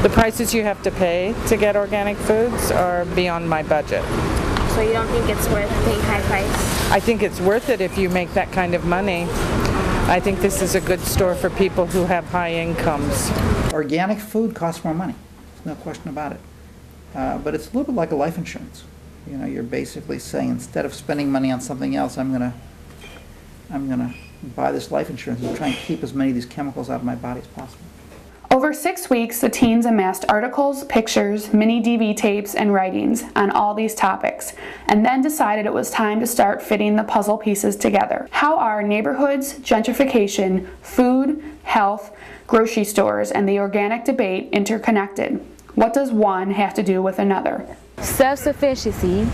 The prices you have to pay to get organic foods are beyond my budget. So you don't think it's worth paying high price? I think it's worth it if you make that kind of money. I think this is a good store for people who have high incomes. Organic food costs more money, there's no question about it. But it's a little bit like a life insurance. You know, you're basically saying, instead of spending money on something else, I'm gonna buy this life insurance and try and keep as many of these chemicals out of my body as possible. Over 6 weeks, the teens amassed articles, pictures, mini DV tapes, and writings on all these topics, and then decided it was time to start fitting the puzzle pieces together. How are neighborhoods, gentrification, food, health, grocery stores, and the organic debate interconnected? What does one have to do with another? Self-sufficiency,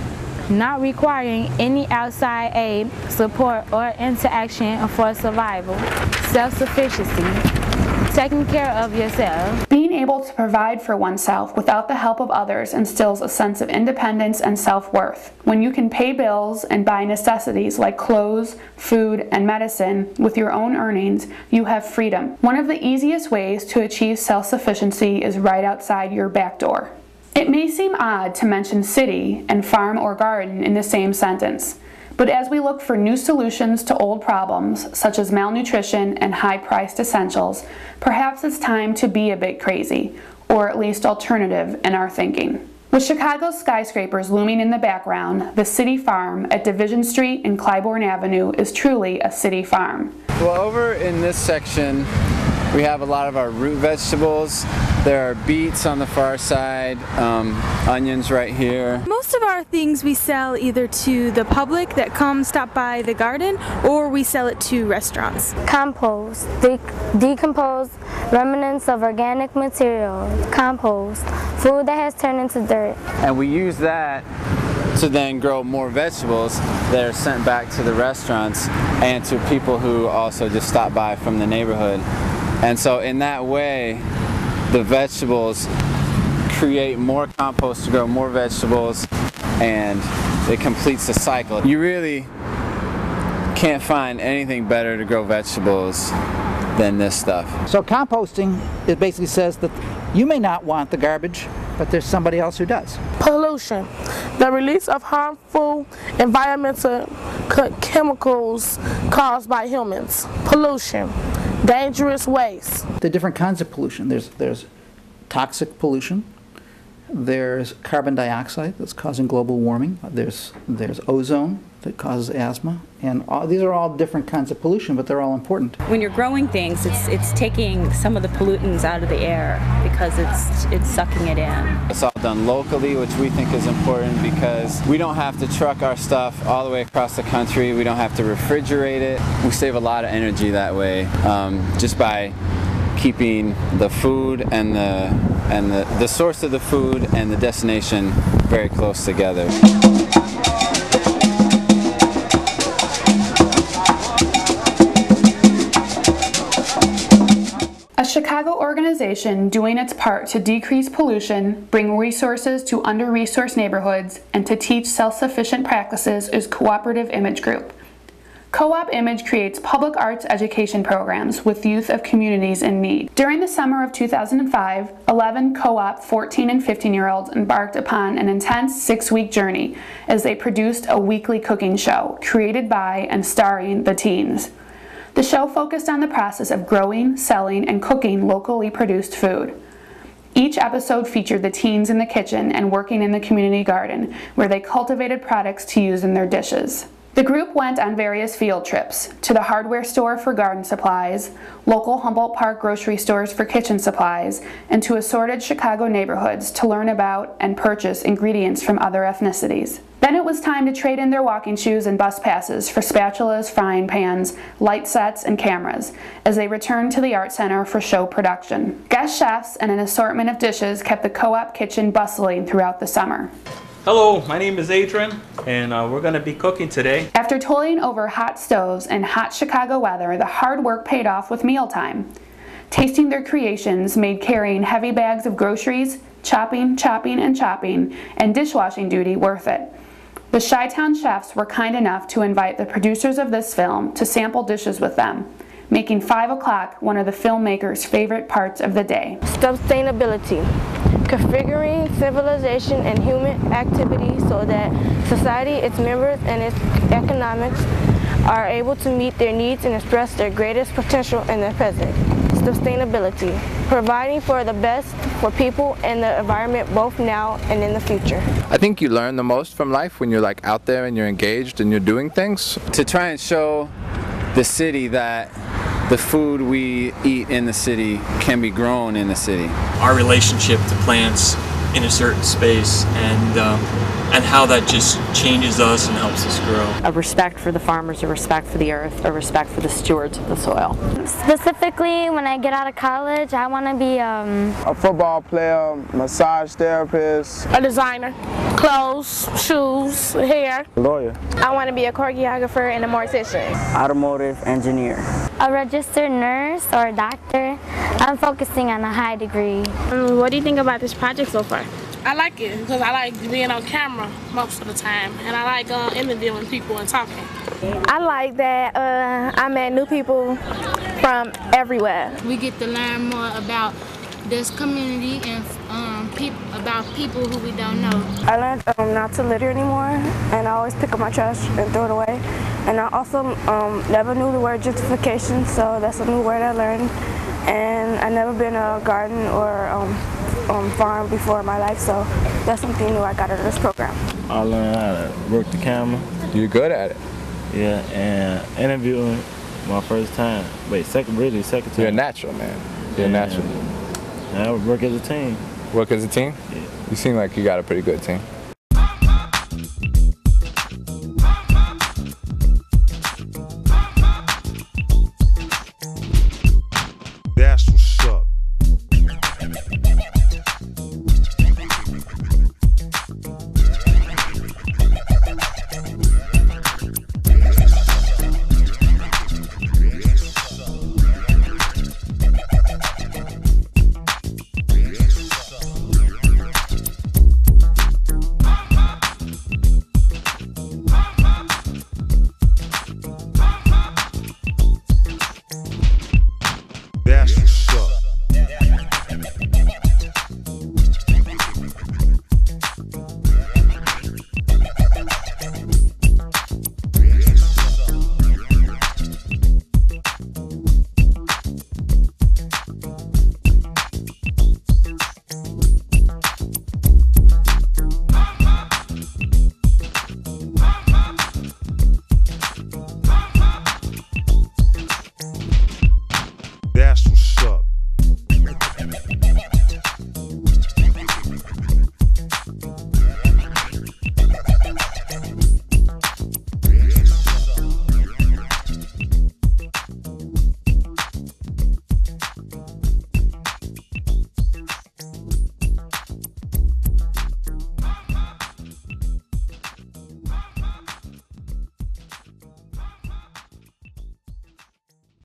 not requiring any outside aid, support, or interaction for survival. Self-sufficiency, taking care of yourself. Being able to provide for oneself without the help of others instills a sense of independence and self-worth. When you can pay bills and buy necessities like clothes, food, and medicine with your own earnings, you have freedom. One of the easiest ways to achieve self-sufficiency is right outside your back door. It may seem odd to mention city and farm or garden in the same sentence, but as we look for new solutions to old problems, such as malnutrition and high-priced essentials, perhaps it's time to be a bit crazy, or at least alternative in our thinking. With Chicago's skyscrapers looming in the background, the City Farm at Division Street and Clybourne Avenue is truly a city farm. Well, over in this section, we have a lot of our root vegetables. There are beets on the far side, onions right here. Most of our things we sell either to the public that come stop by the garden, or we sell it to restaurants. Compost, decomposed remnants of organic material, compost, food that has turned into dirt. And we use that to then grow more vegetables that are sent back to the restaurants and to people who also just stop by from the neighborhood. And so in that way, the vegetables create more compost to grow more vegetables, and it completes the cycle. You really can't find anything better to grow vegetables than this stuff. So composting, it basically says that you may not want the garbage, but there's somebody else who does. Pollution, the release of harmful environmental chemicals caused by humans. Pollution, dangerous waste. The different kinds of pollution. There's toxic pollution. There's carbon dioxide that's causing global warming. There's ozone that causes asthma. And these are all different kinds of pollution, but they're all important. When you're growing things, it's taking some of the pollutants out of the air because it's sucking it in. It's all done locally, which we think is important because we don't have to truck our stuff all the way across the country. We don't have to refrigerate it. We save a lot of energy that way just by keeping the food and the source of the food and the destination very close together. A Chicago organization doing its part to decrease pollution, bring resources to under-resourced neighborhoods, and to teach self-sufficient practices is Cooperative Image Group. Co-op Image creates public arts education programs with youth of communities in need. During the summer of 2005, 11 co-op 14 and 15-year-olds embarked upon an intense 6-week journey as they produced a weekly cooking show created by and starring the teens. The show focused on the process of growing, selling, and cooking locally produced food. Each episode featured the teens in the kitchen and working in the community garden, where they cultivated products to use in their dishes. The group went on various field trips to the hardware store for garden supplies, local Humboldt Park grocery stores for kitchen supplies, and to assorted Chicago neighborhoods to learn about and purchase ingredients from other ethnicities. Then it was time to trade in their walking shoes and bus passes for spatulas, frying pans, light sets, and cameras as they returned to the Art Center for show production. Guest chefs and an assortment of dishes kept the co-op kitchen bustling throughout the summer. Hello, my name is Adrian, and we're going to be cooking today. After toiling over hot stoves and hot Chicago weather, the hard work paid off with mealtime. Tasting their creations made carrying heavy bags of groceries, chopping, and dishwashing duty worth it. The Chi-Town chefs were kind enough to invite the producers of this film to sample dishes with them, making 5 o'clock one of the filmmaker's favorite parts of the day. Sustainability. Configuring civilization and human activity so that society, its members, and its economics are able to meet their needs and express their greatest potential in the present. Sustainability. Providing for the best for people and the environment both now and in the future. I think you learn the most from life when you're like out there and you're engaged and you're doing things. To try and show the city that the food we eat in the city can be grown in the city. Our relationship to plants in a certain space and how that just changes us and helps us grow. A respect for the farmers, a respect for the earth, a respect for the stewards of the soil. Specifically, when I get out of college, I want to be a football player, massage therapist, a designer, clothes, shoes, hair, a lawyer. I want to be a choreographer and a mortician. Automotive engineer. A registered nurse or a doctor. I'm focusing on a high degree. What do you think about this project so far? I like it because I like being on camera most of the time, and I like interviewing people and talking. I like that I met new people from everywhere. We get to learn more about this community and about people who we don't know. I learned not to litter anymore, and I always pick up my trash and throw it away. And I also never knew the word gentrification, so that's a new word I learned. And I've never been a garden or farm before in my life, so that's something new I got out of this program. I learned how to work the camera. You're good at it. Yeah, and interviewing my first time. Wait, second time. You're a natural, man. You're a natural. I work as a team. Work as a team? Yeah. You seem like you got a pretty good team.